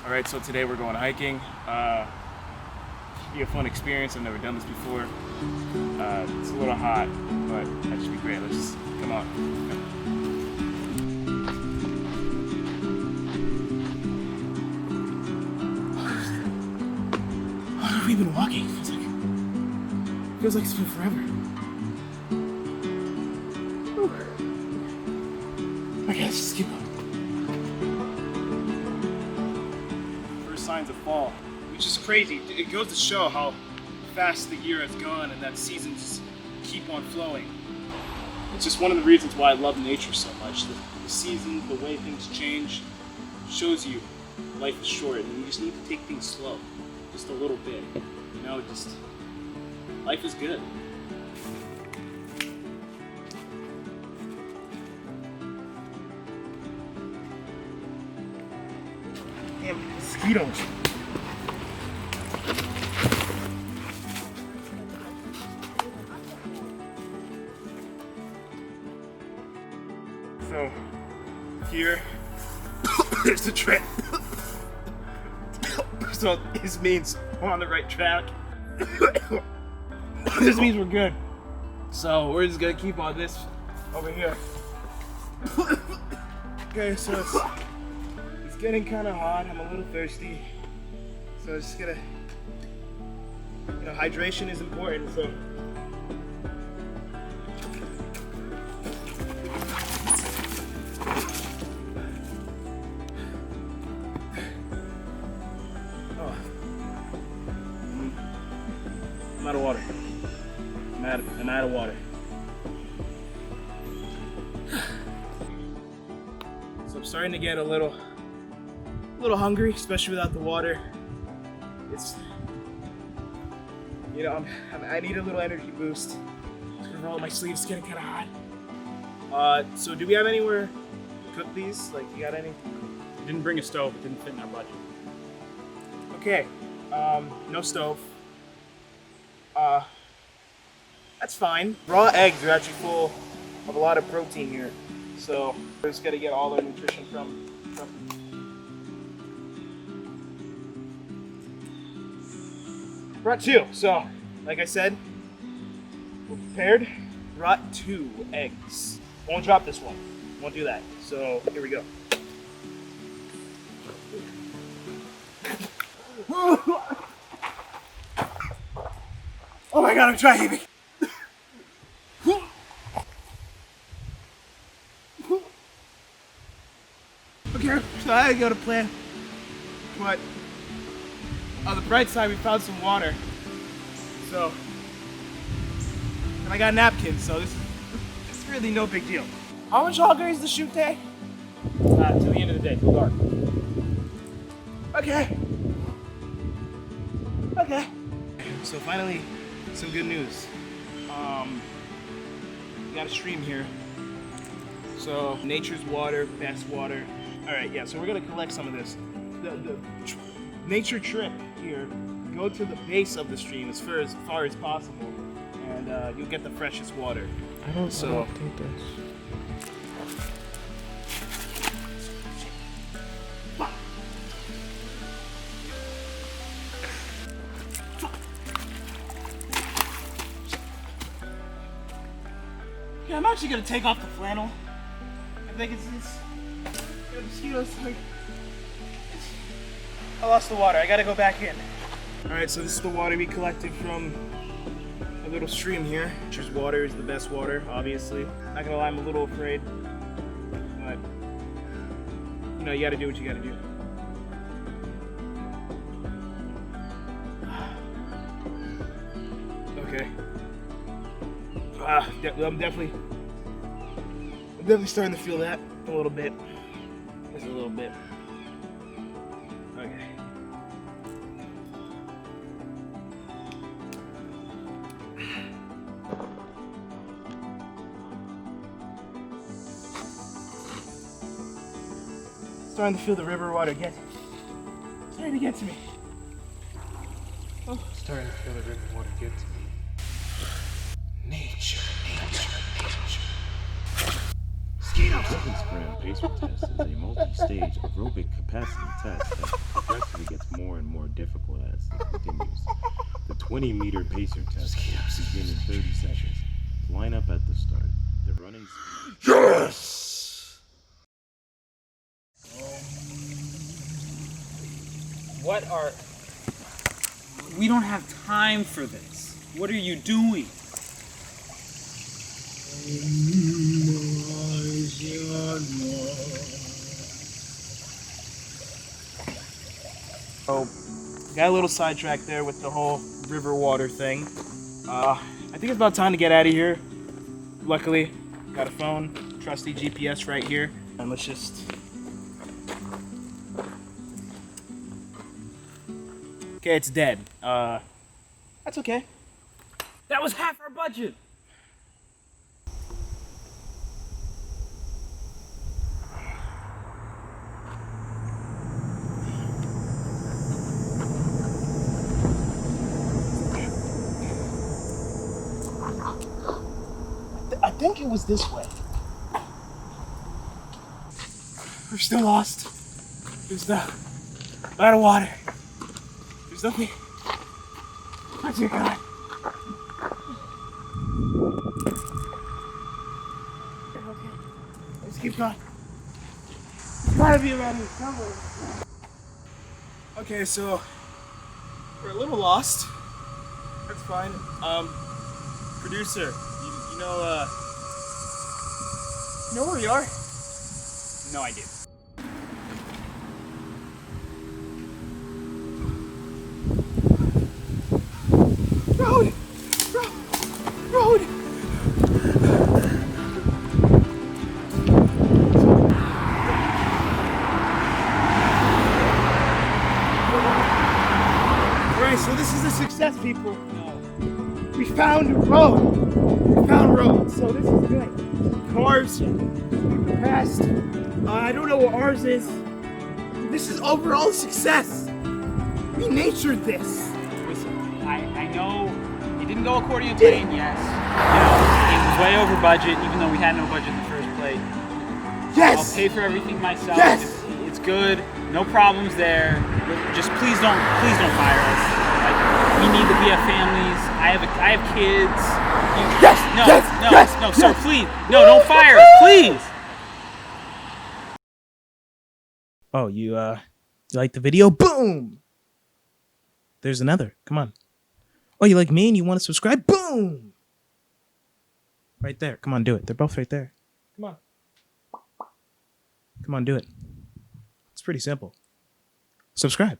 All right, so today we're going hiking. Should be a fun experience. I've never done this before. It's a little hot, but that should be great. Let's just come on. How long have we been walking? Feels like it's been forever. Whew. Okay, let's just keep going. First signs of fall, which is crazy. It goes to show how fast the year has gone and that seasons keep on flowing. It's just one of the reasons why I love nature so much. The seasons, the way things change, shows you life is short and you just need to take things slow, just a little bit. You know, just life is good. Damn, mosquitoes. So, here, there's the trail. So, this means we're on the right track. This means we're good. So, we're just gonna keep on this over here. Okay, so it's getting kind of hot. I'm a little thirsty. So, it's just gonna, hydration is important. So, I'm out of water. I'm out of water. So I'm starting to get a little hungry, especially without the water. It's, I need a little energy boost. Roll my sleeves, getting kind of hot. So do we have anywhere to cook these? Like, you got any? Didn't bring a stove. It didn't fit in our budget. Okay. No stove. That's fine. Raw eggs are actually full of a lot of protein here. So we're just gonna get all our nutrition from. Brought 2. So, like I said, we're prepared. Brought 2 eggs. Won't drop this one. Won't do that. So here we go. Oh my god, I'm trying heaving. Okay, so I got a plan. But on the bright side, we found some water. So, and I got napkins, so it's really no big deal. How much longer is the shoot day? Till the end of the day, till dark. Okay. Okay. So finally, some good news. We got a stream here. So nature's water, best water. All right, yeah. So we're gonna collect some of this. The nature trip here. Go to the base of the stream as far as possible, and you'll get the freshest water. I don't think this. Yeah, I'm actually gonna take off the flannel. I think it's mosquitoes. I lost the water. I gotta go back in. All right, so this is the water we collected from a little stream here. Nature's water is the best water, obviously. Not gonna lie, I'm a little afraid, but you gotta do what you gotta do. Okay. I'm definitely starting to feel that a little bit. Just a little bit. Okay. Starting to feel the river water starting to get to me. Oh. Starting to feel the river water get to me. Nature. The Instagram pacer test is a multi-stage aerobic capacity test that progresses 20-meter pacer test will begin in 30 seconds. Line up at the start. The running speed. Yes! What are... We don't have time for this. What are you doing? So, got a little sidetracked there with the whole river water thing. I think it's about time to get out of here. Luckily, got a phone, trusty GPS right here, and let's just... Okay, it's dead. That's okay. That was half our budget. I think it was this way. We're still lost. There's a lot of water. There's nothing. Oh dear God. Okay. Let's keep going. There's gotta be around here somewhere. Okay, so we're a little lost. That's fine. Producer, you know where we are? No idea. Road! Road! Alright, so this is a success, people. We found a road. We found a road, so this is good. Cars passed. I don't know what ours is. This is overall a success. We natured this. Listen, I know it didn't go according to plan, yes. You know, it was way over budget, even though we had no budget in the first place. Yes! I'll pay for everything myself. Yes! It's good. No problems there. Just please don't fire us. Like, we have families. I have kids. Yes! No, Yes! no, Yes! no, Yes! sir, please. No, don't fire us, please. Oh, you like the video? Boom! There's another. Come on. Oh, you like me and you want to subscribe? Boom! Right there. Come on, do it. They're both right there. Come on. Come on, do it. It's pretty simple. Subscribe.